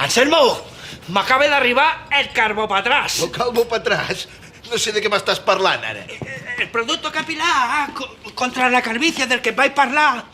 Anselmo, m'acaba d'arribar el carbopatràs. El calvopatràs? No sé de què m'estàs parlant, ara. El producto capilar contra la calvicie del que vais a hablar.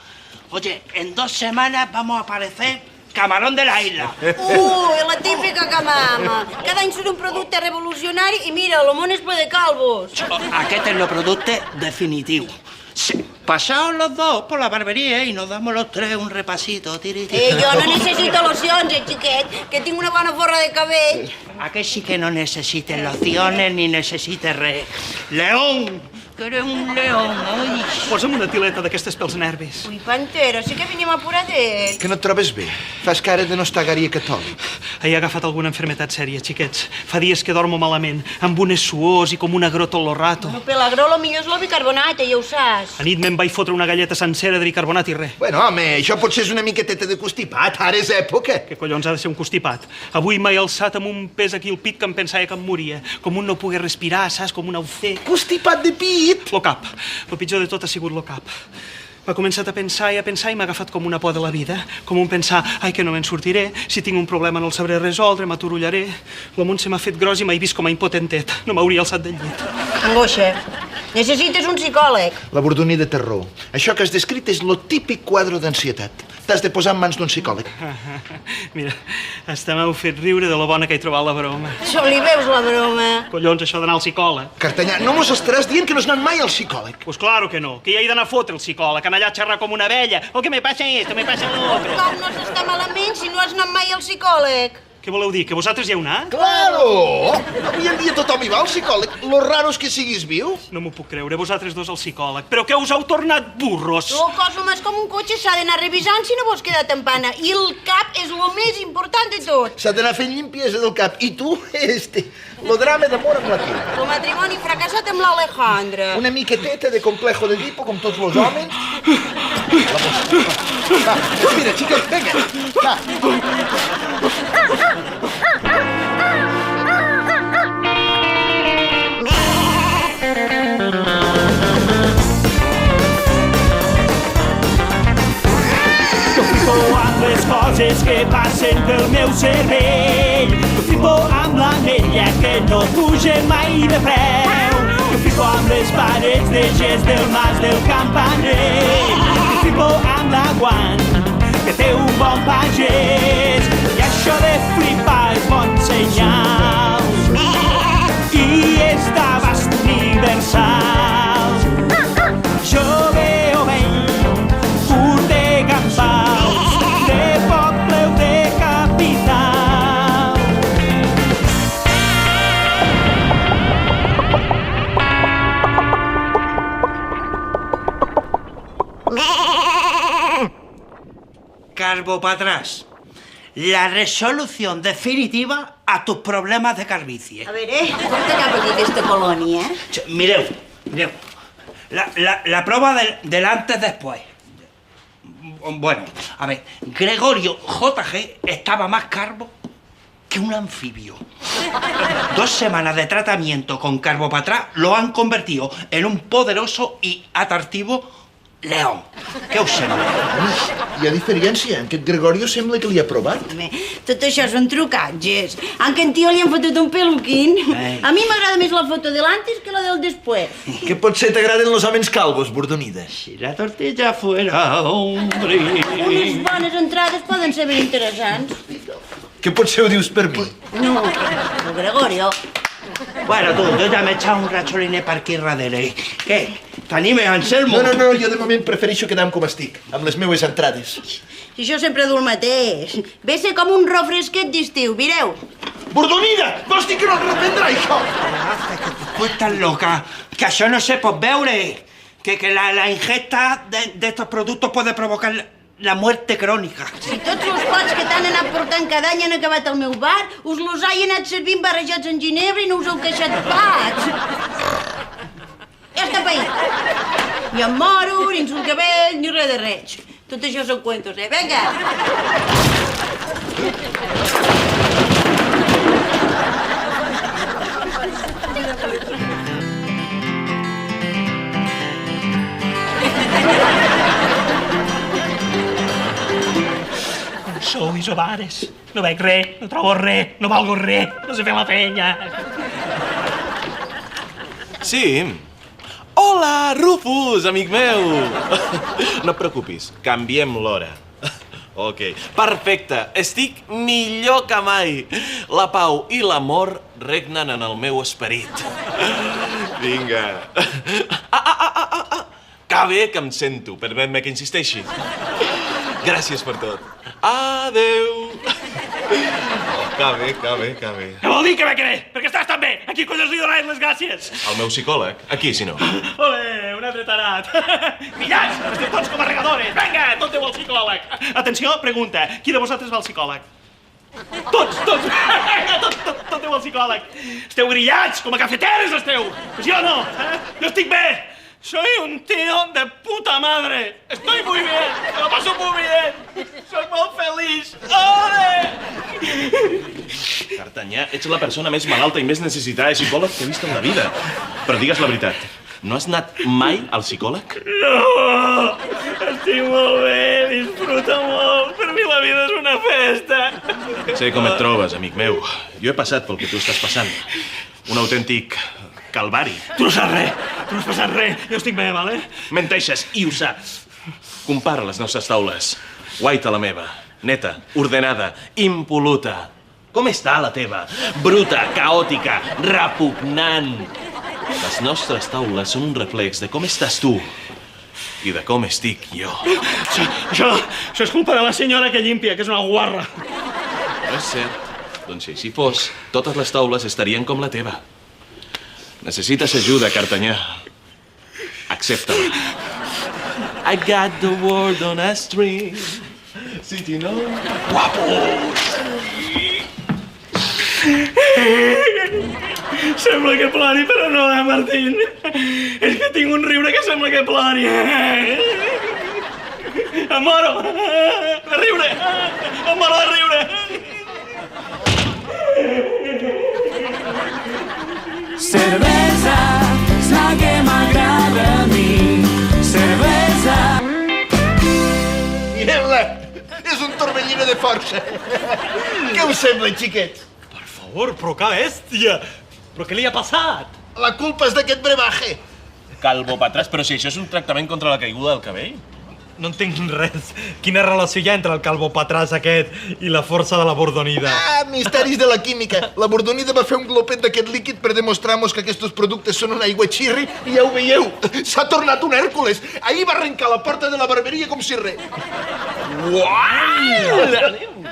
Oye, en 2 semanas vamos a aparecer camarón de la isla. Ui, la típica camama. Cada any surt un producte revolucionari i mira, el món és ple de calvos. Aquest es el producte definitiu. Sí. Pasaos los dos por la barbería y nos damos los tres un repasito. Jo no necessito locions, xiquet, que tinc una bona forra de cabell. Aquest sí que no necessites lociones ni necessites res. León, que eres un león, oi. Posa'm una tileta d'aquestes pels nervis. Ui, Pantera, sí que venim apuradet. Que no et trobes bé? Fas cara de no estar gaire catòlic. He agafat alguna enfermetat sèria, xiquets. Fa dies que dormo malament, amb unes suors i com una grota al rato. No, pelagró, lo millor és el bicarbonat, ja ho saps. A nit me'n vaig fotre una galleta sencera de bicarbonat i res. Bueno, home, això potser és una miqueteta de constipat. Ara és època. Què collons ha de ser un constipat? Avui m'he alçat amb un pes aquí al pit que em pensava que em moria. Com un no pogués respirar, saps? Com un aucer. Constipat de pit? Lo cap. Lo pitjor de tot ha sigut lo cap. M'ha començat a pensar i m'ha agafat com una por de la vida. Com un pensar, ai, que no me'n sortiré, si tinc un problema no el sabré resoldre, m'aturullaré. Lo món se m'ha fet gros i m'he vist com a impotentet. No m'hauria alçat del llit. Angoixa. Necessites un psicòleg. La Bordoní de terror. Això que has descrit és lo típic quadre d'ansietat. T'has de posar en mans d'un psicòleg. Mira, hasta m'heu fet riure de lo bona que he trobat la broma. Això li veus la broma. Collons, això d'anar al psicòleg. Cartanyà, no mos estaràs dient que no has anat mai al psicòleg. Pues claro que no, que ja he d'anar a fotre el psicòleg, anar allà a xerrar com una vella. O que me passa esto, me passa lo otro. Com no s'està malament si no has anat mai al psicòleg? Què voleu dir, que vosaltres hi heu anat? Claro! Avui en dia tothom hi va al psicòleg. Lo raro és que siguis viu. No m'ho puc creure, vosaltres dos al psicòleg. Però que us heu tornat burros. El cos humà és com un cotxe, s'ha d'anar revisant si no vols quedar tampana. I el cap és el més important de tot. S'ha d'anar fent limpiesa del cap. I tu, lo drama d'amor amb la tia. El matrimoni fracassat amb l'Alejandra. Una miqueteta de complejo de Edipo, com tots los homes. Va, mira, xiquet, vinga. Va. Jo flipo amb les coses que passen pel meu cervell. Jo flipo amb l'anella que no puja mai de preu. Jo flipo amb les parets de gest del mas del campaner. Jo flipo amb l'aguant que té un bon pagès. I això de flipar és bon senyal. I és d'abast universal. Jo veo vell, curt de gambaus, de poble o de capital. Carbopatrás, la resolución definitiva a tus problemas de calvicie. A veure, com t'acaba aquí aquesta colònia? Mireu. La prueba del antes-después. Bueno, a ver, Gregorio JG estaba más calvo que un anfibio. 2 semanas de tratamiento con carbopatrás lo han convertido en un poderoso y atractivo león. Què us sembla? Hi ha diferència. En aquest Gregorio sembla que li ha provat. Tot això són trucatges. A en tio li han fotut un peluquín. A mi m'agrada més la foto de l'antes que la del després. Que potser t'agraden los homes calvos, Bordonida. Si la tortilla fuera hombre... Unes bones entrades poden ser ben interessants. Que potser ho dius per mi. No, el Gregorio. Bueno, tu, jo ja m'he echat un ratxolinet per aquí darrere. Què? T'animes, Anselmo? No, jo de moment prefereixo quedar-me com estic, amb les meues entrades. Si això sempre du el mateix. Ve ser com un refresquet d'estiu, mireu. Bordonida! Vols dir que no et reprendrà, això? Tu estàs loca, que això no se pot veure. Que la ingesta de estos productos puede provocar la muerte crónica. Si tots els pots que t'han anat portant cada any han acabat al meu bar, us los he anat servint barrejats en ginebra i no us heu queixat pas. Ja està paït. Ni em moro, ni ens un cabell, ni res de res. Tot això són cuentos, Vinga! Sois trobares. No veig res, no trobo res, no valgo res, no sé fer la feina. Sí. Hola, Rufus, amic meu. No et preocupis, canviem l'hora. Ok, perfecte. Estic millor que mai. La pau i l'amor regnen en el meu esperit. Vinga. Que bé que em sento. Permet-me que insisteixi. Gràcies per tot. Adeu. Que bé, que bé, que bé. Què vol dir que bé que bé? Per què estàs tan bé? A qui collons li donaran les gràcies? El meu psicòleg? Aquí, si no. Ole, un altre tarat. Grillats, esteu tots com a regadores. Vinga, tot deu al psicòleg. Atenció, pregunta. Qui de vosaltres va al psicòleg? Tots. Tot deu al psicòleg. Esteu grillats, com a cafeteres esteu. Sí o no? Jo estic bé. Soy un tío de puta madre. Estoy muy bien. Me lo paso muy bien. Soy muy feliz. ¡Ole! Cartanyà, ets la persona més malalta i més necessitada de psicòleg que he vist en la vida. Però digues la veritat, no has anat mai al psicòleg? No! Estic molt bé, disfruta molt. Per mi la vida és una festa. Sé com et trobes, amic meu. Jo he passat pel que tu estàs passant. Un autèntic calvari. Tu no saps res, tu no has passat res. Jo estic bé, vale? Menteixes, i ho saps. Compara les nostres taules. Guaita la meva, neta, ordenada, impol·luta. Com està la teva? Bruta, caòtica, repugnant. Les nostres taules són un reflex de com estàs tu i de com estic jo. Això és culpa de la senyora que llimpia, que és una guarra. No és cert. Doncs si així fos, totes les taules estarien com la teva. Necessites ajuda, Cartanyà. Accepta-la. I got the world on a string. Sitting on... Guapos! Sembla que plori, però no, Martín? És que tinc un riure que sembla que plori. Em moro de riure. Em moro de riure. Cervesa és la que m'agrada a mi. Cervesa. Mireu-la! És un torbellino de força. Què us sembla, xiquets? Per favor, però que bèstia. Però què li ha passat? La culpa és d'aquest brebaje. Calvo patràs, però si això és un tractament contra la caiguda del cabell. No entenc res. Quina relació hi ha entre el calvo patràs aquest i la força de la bordonida? Ah, misteris de la química. La bordonida va fer un glopet d'aquest líquid per demostrar-nos que aquests productes són un aigua xirri i ja ho veieu. S'ha tornat un Hèrcules. Ahir va arrencar la porta de la barberia com si res. Uau!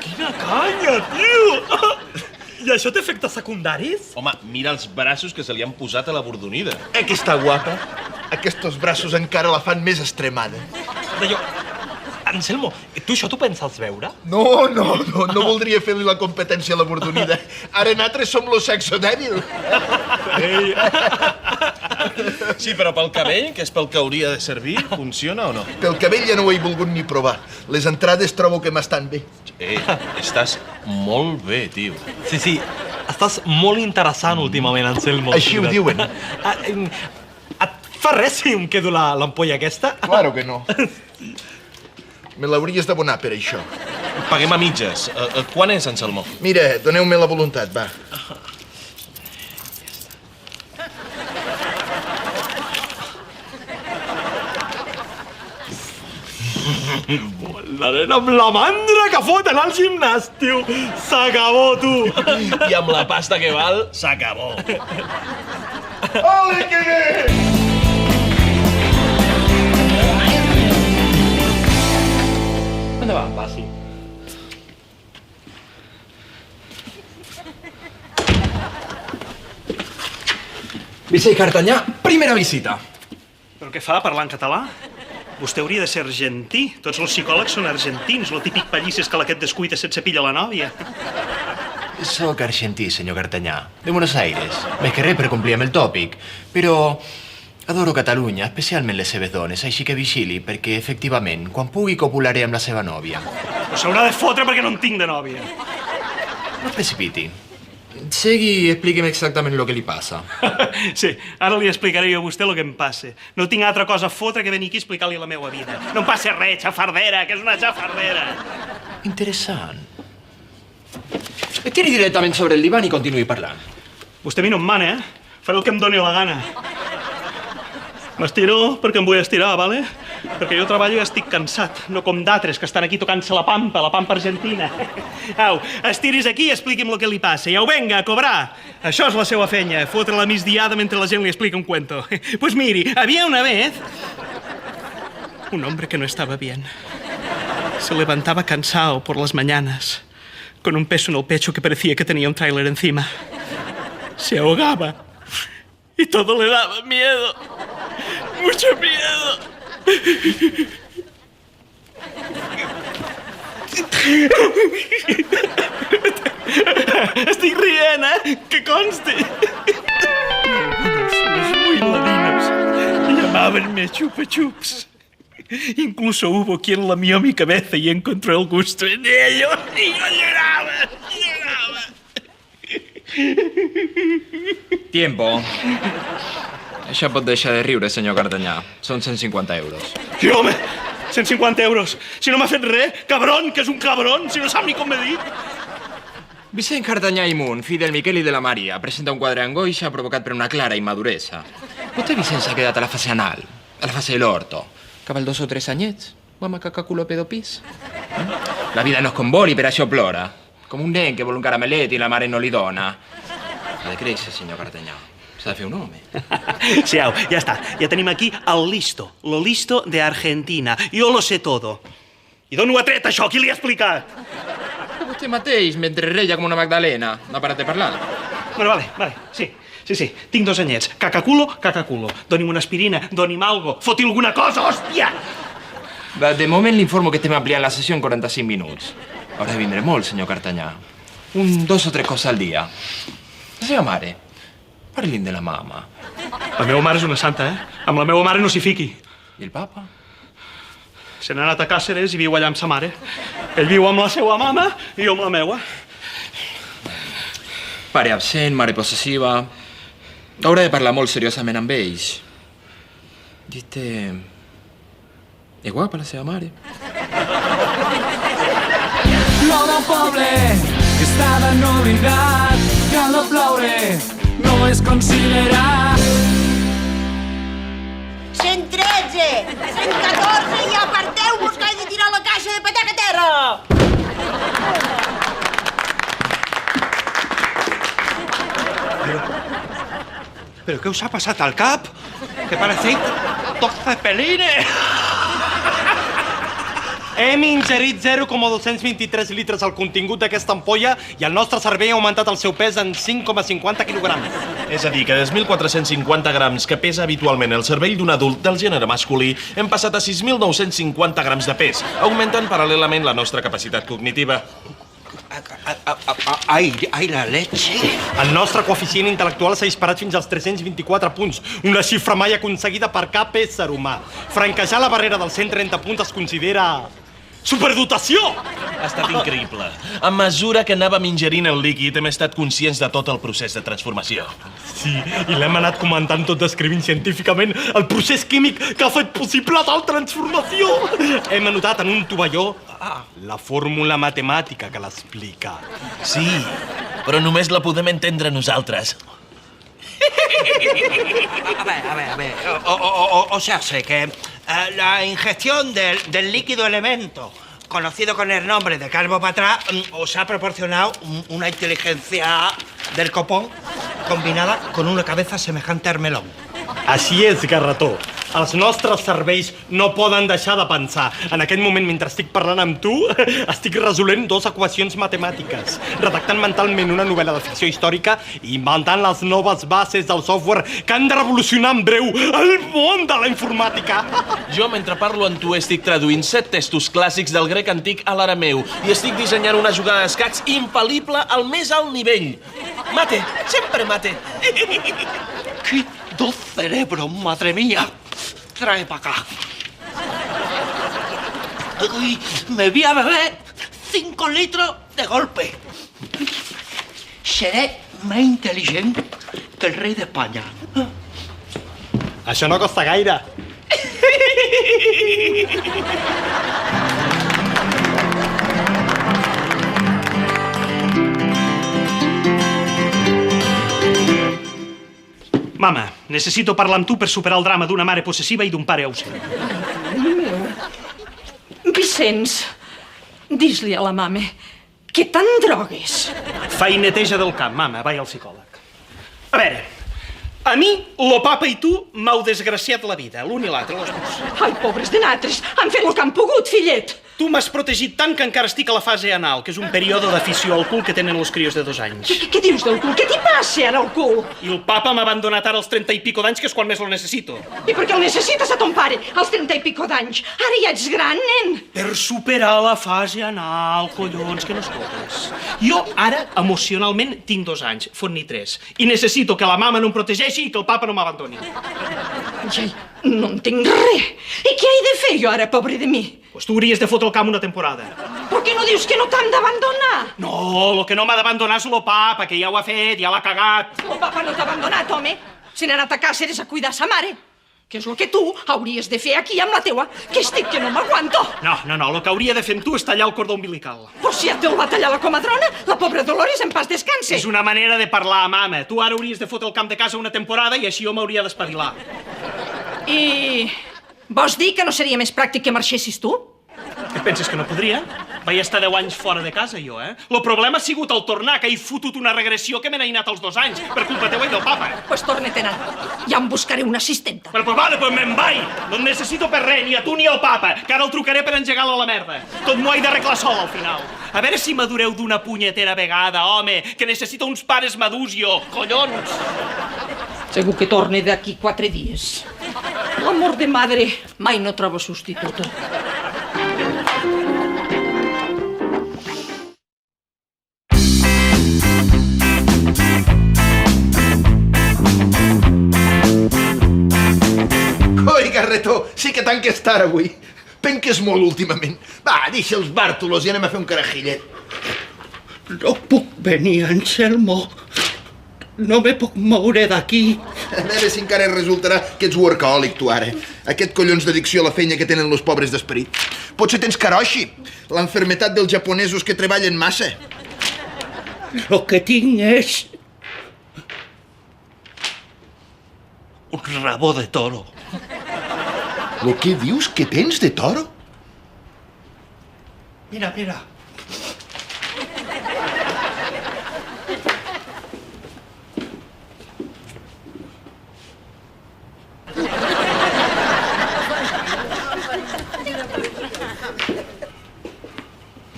Quina canya, tio! I això té efectes secundaris? Home, mira els braços que se li han posat a la bordonida. Que està guapa. Aquests braços encara la fan més extremada. D'allò... Anselmo, tu això t'ho penses veure? No voldria fer-li la competència a la bordonida. Ara nosaltres som lo sexo dèbil. Ei! Sí, però pel cabell, que és pel que hauria de servir, funciona o no? Pel cabell ja no ho he volgut ni provar. Les entrades trobo que m'estan bé. Estàs molt bé, tio. Sí, estàs molt interessant últimament, Anselmo. Així ho diuen. Et fa res si em quedo l'ampolla aquesta? Claro que no. Me l'hauries d'abonar per això. Paguem a mitges. Quan és, Anselmo? Mira, doneu-me la voluntat, va. La nena amb la mandra que fot anar al gimnàs, tio. S'acabó, tu. I amb la pasta que val, s'acabó. Ole, que bé! Endavant, passi. Vicent Cartanyà, primera visita. Però què fa, parlar en català? Vostè hauria de ser argentí. Tots els psicòlegs són argentins. Lo típic pallís és que l'aquest descuida sense pilla la nòvia. Soc argentí, senyor Cartanyà, de Buenos Aires. Més que res per complir amb el tòpic. Però adoro Catalunya, especialment les seves dones, així que vigili, perquè, efectivament, quan pugui copularé amb la seva nòvia. Però s'haurà de fotre perquè no en tinc de nòvia. No es precipiti. Segui i expliqui'm exactament el que li passa. Sí, ara li explicaré jo a vostè el que em passa. No tinc altra cosa a fotre que venir aquí a explicar-li la meva vida. No em passa res, xafardera, que és una xafardera. Interessant. Tiri directament sobre el divan i continuï parlant. Vostè a mi no em mana, Faré el que em doni la gana. M'estiro perquè em vull estirar, vale? Perquè jo treballo i estic cansat, no com d'altres que estan aquí tocant-se la pampa argentina. Au, estiris aquí i expliqui'm el que li passa. I au, venga, a cobrar. Això és la seva feina, fotre la migdiada mentre la gent li explica un cuento. Pues miri, había una vez un hombre que no estaba bien. Se levantaba cansado por las mañanas, con un peso en el pecho que parecía que tenía un tráiler encima. Se ahogaba y todo le daba miedo. Mucho miedo. Estic rient, que conste. Los muy ladinos llamábanme chupa-chups. Incluso hubo quien lamió mi cabeza y encontró el gusto en ello. Y yo lloraba. Tiempo. Això pot deixar de riure, senyor Cardenyà. Són 150 euros. I home, 150 euros. Si no m'ha fet res, cabron, que és un cabron, si no sap ni com m'he dit. Vicent Cardenyà i Munt, fill del Miquel i de la Maria, presenta un quadre d'angoixa provocat per una clara immaduresa. Vostè, Vicent, s'ha quedat a la fase anal, a la fase de l'orto. Que val 2 o 3 anyets. Mama cacaculo pedopis. La vida no és com vol i per això plora. Com un nen que vol un caramelet i la mare no li dona. Ha de créixer, senyor Cardenyà. S'ha de fer un home. Sí, au, ja està. Ja tenim aquí el listo. Lo listo de Argentina. Jo lo sé todo. I d'on ho ha tret, això? Qui li ha explicat? Vostè mateix, mentre reia com una Magdalena. No ha parat de parlar. Bueno, vale. Sí. Tinc 2 anyets. Cacaculo. Doni'm una aspirina, doni'm algo. Foti alguna cosa, hòstia! De moment l'informo que estem ampliant la sessió en 45 minuts. Haurà de vindre molt, senyor Cardenyà. 2 o 3 coses al dia. La seva mare. Parli'n de la mama. La meva mare és una santa, Amb la meva mare no s'hi fiqui. I el papa? Se n'ha anat a Càceres i viu allà amb sa mare. Ell viu amb la seva mama i jo amb la meua. Pare absent, mare possessiva... Haurà de parlar molt seriosament amb ells. Dite... És guapa la seva mare. L'home pobre estava en oblidat que al no ploure no es considera. 113, 114 i aparteu-vos que he de tirar la caixa de pataca a terra! ¿Pero qué os ha pasado al cap? Que parecéis 12 pelines. Hem ingerit 0,223 litres al contingut d'aquesta ampolla i el nostre cervell ha augmentat el seu pes en 5,50 quilograms. És a dir, que dels 1.450 grams que pesa habitualment el cervell d'un adult del gènere masculí hem passat a 6.950 grams de pes, augmentant paral·lelament la nostra capacitat cognitiva. Ai, la leche. El nostre coeficient intel·lectual s'ha disparat fins als 324 punts, una xifra mai aconseguida per cap ésser humà. Franquejar la barrera dels 130 punts es considera... superdotació! Ha estat increïble. A mesura que anàvem ingerint el líquid hem estat conscients de tot el procés de transformació. Sí, i l'hem anat comentant tot descrivint científicament el procés químic que ha fet possible tal transformació. Hem anotat en un tovalló la fórmula matemàtica que l'explica. Sí, però només la podem entendre nosaltres. A ver. O sea, sé que la ingestión del líquido elemento, conocido con el nombre de Calvo para atrás, os ha proporcionado una inteligencia del copón combinada con una cabeza semejante al melón. Així és, Garrató. Els nostres cervells no poden deixar de pensar. En aquest moment, mentre estic parlant amb tu, estic resolent 2 equacions matemàtiques, redactant mentalment una novel·la de ficció històrica i inventant les noves bases del software que han de revolucionar en breu el món de la informàtica. Jo, mentre parlo amb tu, estic traduint 7 textos clàssics del grec antic a l'arameu i estic dissenyant una jugada d'escacs impal·lible al més alt nivell. Mate, sempre mate. ¡Qué dos cerebros, madre mía! Trae para acá. Uy, me voy a beber 5 litros de golpe. Seré más inteligente que el rey de España. Això no costa gaire. Mama, necessito parlar amb tu per superar el drama d'una mare possessiva i d'un pare ausent. Vicenç, dis-li a la mama que tant drogues. Fa i neteja del camp, mama, vai al psicòleg. A veure, a mi, lo papa i tu m'heu desgraciat la vida, l'un i l'altre, los dos. Ai, pobres de natres, han fet el que han pogut, fillet. Tu m'has protegit tant que encara estic a la fase anal, que és un període d'afició al cul que tenen els crios de 2 anys. Què dius del cul? Què t'hi passa ara al cul? I el papa m'ha abandonat ara als 30 i pico d'anys, que és quan més lo necessito. I per què el necessites a ton pare, als 30 i pico d'anys? Ara ja ets gran, nen. Per superar la fase anal, collons, que no escoltes. Jo ara, emocionalment, tinc 2 anys, fot-n'hi 3. I necessito que la mama no em protegeixi i que el papa no m'abandoni. Ai, no entenc res. I què he de fer jo ara, pobre de mi? Pues tu hauries de fotre el camp una temporada. Per què no dius que no t'han d'abandonar? No, lo que no m'ha d'abandonar és lo papa, que ja ho ha fet, ja l'ha cagat. El papa no t'ha abandonat, home. Se n'ha anat a Càceres a cuidar sa mare. Que és el que tu hauries de fer aquí amb la teua, que estic que no m'aguanto. No, lo que hauria de fer amb tu és tallar el cordó umbilical. Però si ja te'l va tallar la comadrona, la pobra Dolores en pas descanse. És una manera de parlar, mama. Tu ara hauries de fotre el camp de casa una temporada i així jo m'hauria d'espavilar. I vols dir que no seria més pràctic que marxessis tu? Què penses, que no podria? Vaig estar 10 anys fora de casa, jo, eh? El problema ha sigut el tornar, que he fotut una regressió que me n'ha anat als 2 anys, per culpa teua i del papa. Pues torna-te'n a anar. Ja em buscaré una assistenta. Però vale, pues me'n vaig! No et necessito per res, ni a tu ni al papa, que ara el trucaré per engegar-lo a la merda. Tot m'ho he d'arreglar sol, al final. A veure si madureu d'una punyetera vegada, home, que necessito uns pares madurs, jo, collons! Segur que torne d'aquí 4 dies. L'amor de madre mai no troba substituto. Coi, Garretó, sí que tant que és tard avui. Penques molt últimament. Va, deixa els bàrtolos i anem a fer un carajillet. No puc venir, Anselmo. No me puc moure d'aquí. A veure si encara resultarà que ets workaholic, tu, ara. Aquest collons d'addicció a la feina que tenen los pobres d'esperit. Potser tens karoshi, l'enfermetat dels japonesos que treballen massa. Lo que tinc és... un rabo de toro. Lo que dius que tens de toro? Mira, mira.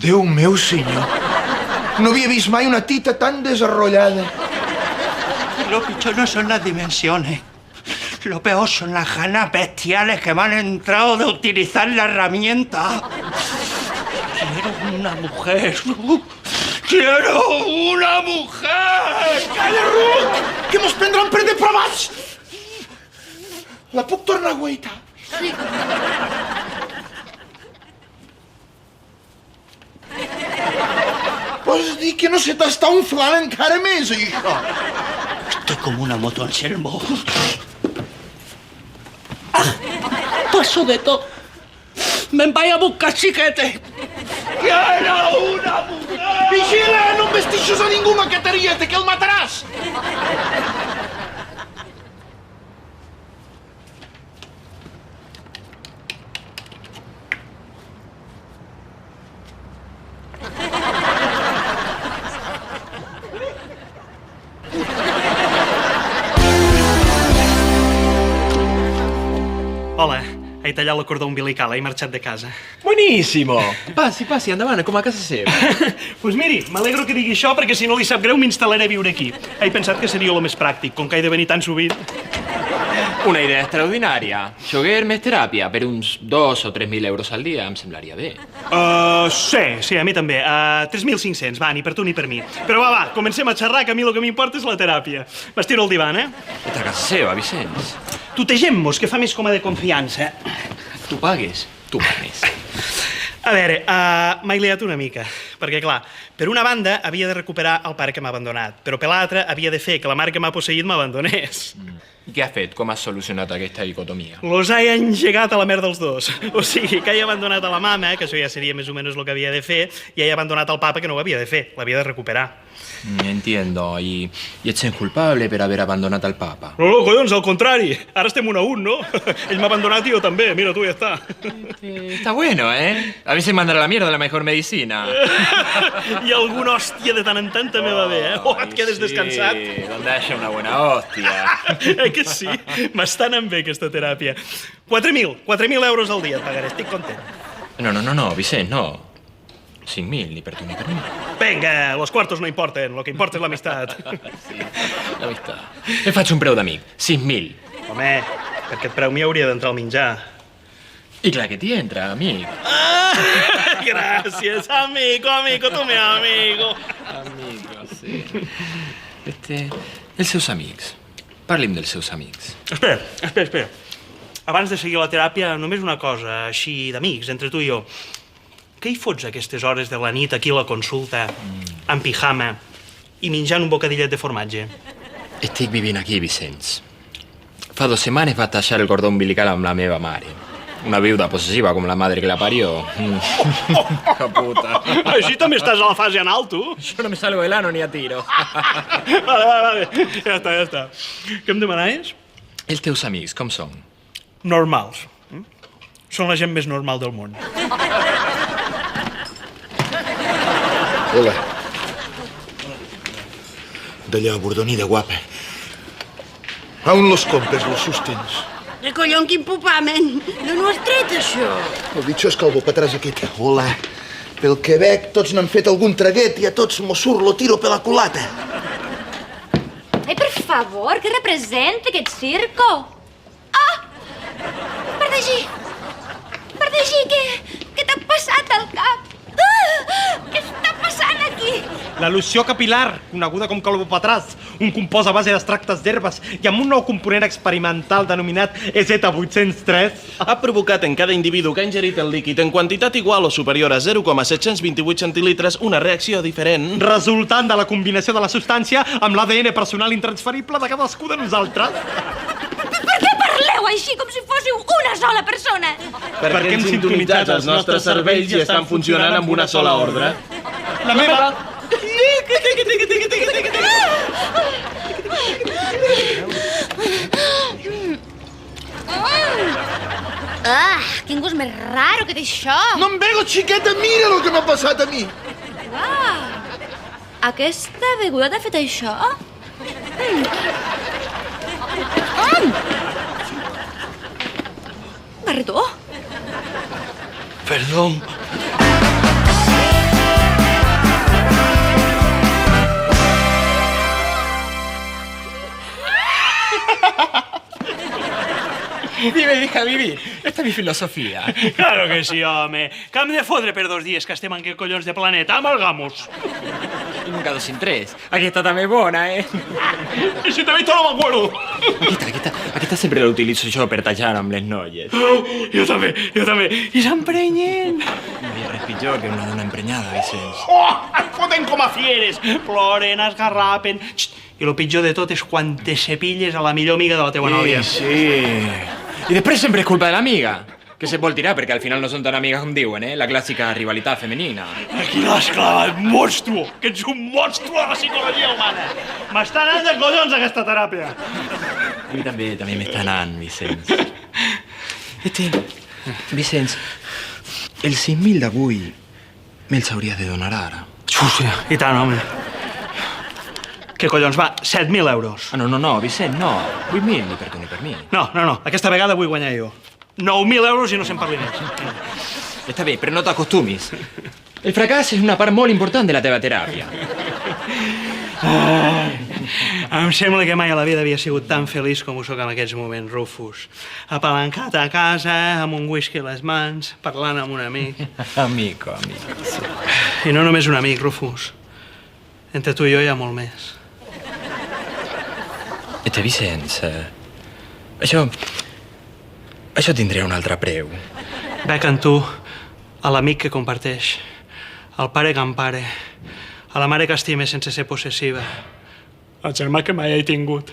Déu meu, senyor. No havia vist mai una tita tan desarrollada. Lo picho no son las dimensiones. Lo peor son las ganas bestiales que me han entrado de utilizar la herramienta. Quiero una mujer. Quiero una mujer! Calla, Ruc! Que mos prendran per depravats! La puc tornar a guaitar? Vols dir que no se t'està inflant encara més, això? Estoy como una moto, Anselmo. Paso de todo. Me vaya a buscar chiquete. ¡Quiero una mujer! Vigila! No embestixos a ningú amb aquest ariete, que el mataràs! Hola, he tallat el cordó umbilical, he marxat de casa. Buenísimo! Passi, passi, endavant, com a casa seva. Pues miri, m'alegro que digui això perquè si no li sap greu m'instal·laré a viure aquí. He pensat que seria el més pràctic, com que he de venir tan sovint. Una idea extraordinària. Xoguer més teràpia per uns 2 o 3.000 euros al dia em semblaria bé. Sí, a mi també. 3.500, va, ni per tu ni per mi. Però va, comencem a xerrar, que a mi el que m'importa és la teràpia. M'estiro al divan, Esta casa seva, Vicenç. Tutegem-nos, que fa més com a de confiança. Tu pagues, tu pagues. A veure, m'he liat una mica. perquè, clar, per una banda havia de recuperar el pare que m'ha abandonat, però per l'altra havia de fer que la mare que m'ha posseït m'abandonés. I què ha fet? Com has solucionat aquesta dicotomia? Los he engegat a la merda dels dos. O sigui, que he abandonat a la mama, que això ja seria més o menys el que havia de fer, i he abandonat el papa, que no ho havia de fer, l'havia de recuperar. Entiendo. I et sents culpable per haver abandonat el papa? No, collons, al contrari. Ara estem 1 a 1, no? Ell m'ha abandonat i jo també. Mira, tu ja està. Está bueno, ¿eh? A veces mandar a la mierda la mejor medicina. I alguna hòstia de tant en tant també va bé, eh? Oh, et quedes descansat. Sí, donde haya una buena hostia. Que sí? M'està anant bé aquesta teràpia. 4.000 euros al dia et pagaré, estic content. No, Vicent, no. 5.000, ni per tu ni per mi. Vinga, los cuartos no importen, lo que importa és l'amistat. Sí, l'amistat. Et faig un preu d'amic, 5.000. Home, per aquest preu m'hi hauria d'entrar al menjar. I clar que t'hi entra, amic. Ah, gràcies, amigo, tu mi amigo. Amigo, sí. Els seus amics. Parli'm dels seus amics. Espera. Abans de seguir la teràpia, només una cosa, així d'amics, entre tu i jo. Què hi fots a aquestes hores de la nit aquí a la consulta, amb pijama i menjant un bocadillet de formatge? Estic vivint aquí, Vicenç. Fa 2 setmanes va tallar el cordó umbilical amb la meva mare. Una viuda possessiva com la madre que la parió. Que puta. Així també estàs a la fase anal, tu? Yo no me salgo del ano ni a tiro. Vale. Ja està. Què em demanaves? Els teus amics, com són? Normals. Són la gent més normal del món. Hola. D'allò, bordonida, guapa. A on los compres, los sostens? Collons, quin pupamen! No has tret, això? El ditxós calvo patràs aquest. Hola. Pel que veig, tots n'han fet algun traguet i a tots mos surt lo tiro per la culata. Ai, per favor, què representa aquest circo? Ah! Pardagí, què t'ha passat al cap? Què està passant aquí? La loció capilar, coneguda com calvo patràs, un compost a base d'extractes d'herbes i amb un nou component experimental denominat EZ803, ha provocat en cada individu que ha ingerit el líquid en quantitat igual o superior a 0,728 centilitres una reacció diferent. resultant de la combinació de la substància amb l'ADN personal intransferible de cadascú de nosaltres. Per què parleu així com si fóssiu una sola persona? Perquè hem sintonitzat els nostres cervells i estan funcionant amb una sola ordre. La meva... Ah, quin gust més raro que té això. No em vego, xiqueta, mira el que m'ha passat a mi. Aquesta beguda t'ha fet això? Barretó? Perdón. Vive, deja vivir. Esta es mi filosofía. Claro que sí, home. Que hem de fotre per 2 dies que estem en aquest collons de planeta. Amalgamos. Y nunca 2 sin 3. Aquesta també bona, eh? I si t'he vist no m'acuerdo. Aquesta sempre l'utilitzo jo per tallar amb les noies. Jo també. I s'emprenyen. No hi ha res pitjor que una dona emprenyada, Vicenç. Es foten com a fieres. Ploren, esgarrapen. I el pitjor de tot és quan te cepilles a la millor amiga de la teua nòvia. Sí. I després sempre és culpa de l'amiga, que se vol tirar perquè al final no són tan amigues com diuen, eh? La clàssica rivalitat femenina. Aquí l'has clavat, monstru! Que ets un monstru de la psicologia humana! M'està anant de collons aquesta teràpia! A mi també m'està anant, Vicenç. Vicenç, els 5.000 d'avui me'ls hauries de donar ara. I tant, home. Què collons, va, 7.000 euros. Ah, no, Vicenç, no. 8.000, ni per tu ni per mi. No, aquesta vegada vull guanyar jo. 9.000 euros i no se'n parli més. Està bé, però no t'acostumis. El fracàs és una part molt important de la teva teràpia. Em sembla que mai a la vida havia sigut tan feliç com ho soc en aquests moments, Rufus. Apalancat a casa, amb un whisky a les mans, parlant amb un amic. Amico. I no només un amic, Rufus. Entre tu i jo hi ha molt més. Vicenç, això tindria un altre preu. Bec en tu, a l'amic que comparteix, al pare que em pare, a la mare que estime sense ser possessiva, al germà que mai he tingut,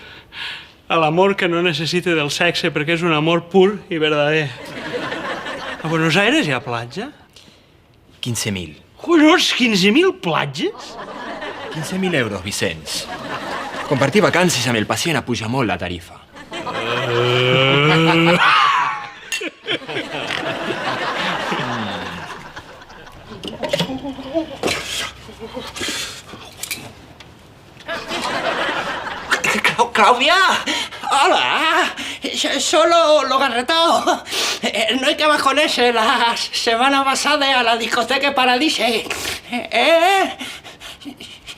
a l'amor que no necessite del sexe perquè és un amor pur i verdader. A Buenos Aires hi ha platja? 15.000. Collons, 15.000 platges? 15.000 euros, Vicenç. Compartir vacances amb el pacient apuja molt la tarifa. Claudia, hola, solo lo garretao. No hay que bajonerse la semana pasada a la discoteca Paradise.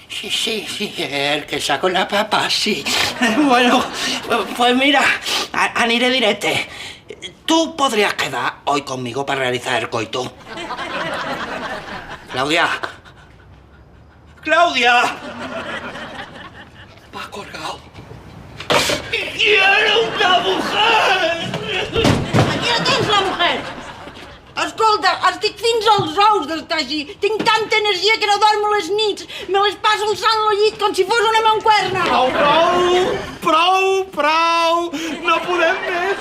Sí, el que sacó la papa, sí. Bueno, pues mira, aniré directo. ¿Tú podrías quedar hoy conmigo para realizar el coito? Claudia. ¡Claudia! Me has colgado. ¡Quiero una mujer! Aquí no tens la mujer. Escolta, estic fins als ous d'estar així. Tinc tanta energia que no dormo les nits. Me les passo alçant al llit com si fos una mancuerna. Prou! No podem més!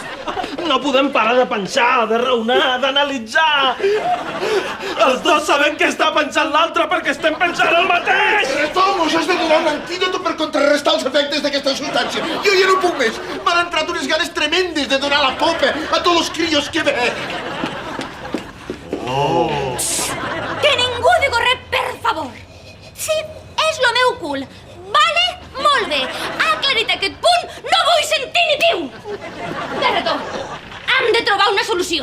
No podem parar de pensar, de raonar, d'analitzar! Els dos sabem què està pensant l'altre perquè estem pensant el mateix! Mos has de donar un antídot per contrarrestar els efectes d'aquesta substància. Jo ja no puc més. M'han entrat unes ganes tremendes de donar la popa a tots els crios que veig. Que ningú de correr, per favor. Sí, és lo meu cul. Vale? Molt bé. Aclarit aquest punt, no vull sentir ni piu. Garretó, hem de trobar una solució.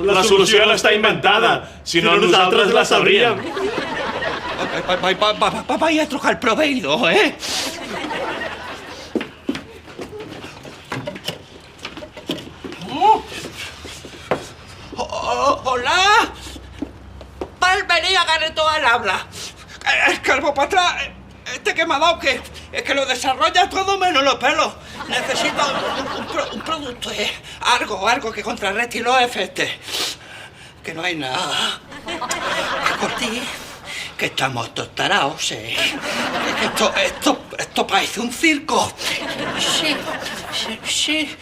La solució no està inventada, si no nosaltres la sabríem. Vaya a trucar al proveïdor, eh? Hola. Bienvenida, Garretón al habla. El carbopatra, que me ha dado, que lo desarrolla todo menos los pelos. Necesito un producto, algo que contrarreste los efectos. Que no hay nada. Cortí, que estamos tostarados, Esto parece un circo. Sí.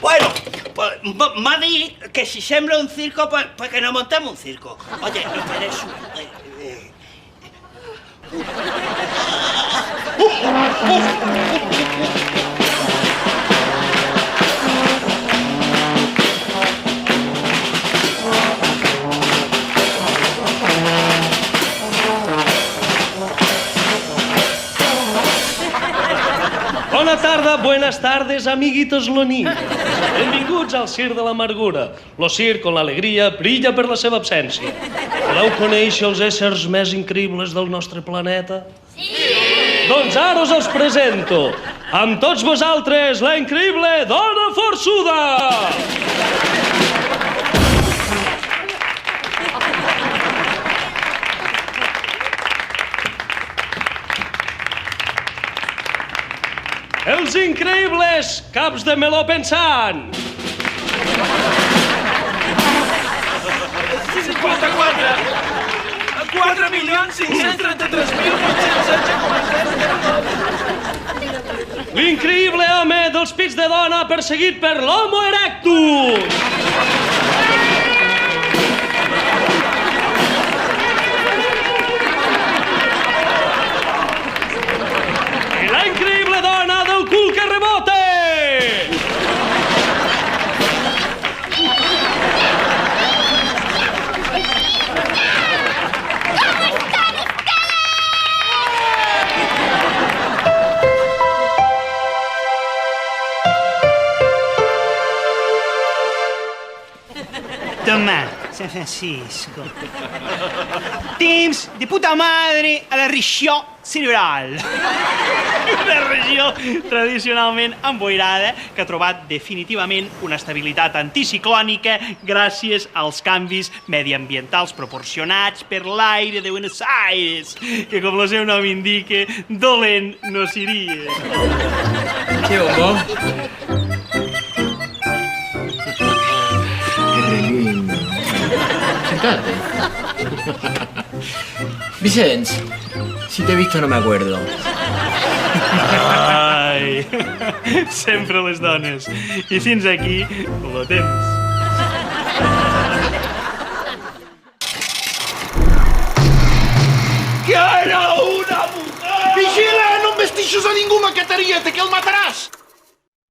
Bueno, pues Madi, que si sembra un circo, pues que nos montemos un circo. Oye, interesa. Bona tarda, buenas tardes, amiguitos lonins. Benvinguts al Circ de l'Amargura. Lo circ on l'alegria brilla per la seva absència. Voleu conèixer els éssers més increïbles del nostre planeta? Sí! Doncs ara us els presento. Amb tots vosaltres, la increïble Dona Forçuda! Els increïbles caps de meló pensant! 4.533.816,7. L'increïble home dels pits de dona perseguit per l'Homo erectus! I la increïble dona del cul que rebota! Tomás, San Francisco. Temps de puta madre a la regió cerebral. Una regió tradicionalment emboirada que ha trobat definitivament una estabilitat anticiclònica gràcies als canvis mediambientals proporcionats per l'aire de Buenos Aires, que com el seu nom indica, dolent no seria. ¿Qué hubo? Qué lindo. tarde. Vicens, si te he visto no me acuerdo. Ai, sempre les dones. I fins aquí, lo temps. ¡Quiero una mujer! ¡Vigila! ¡No embestixos a ningú, maqueterieta, que el matarà!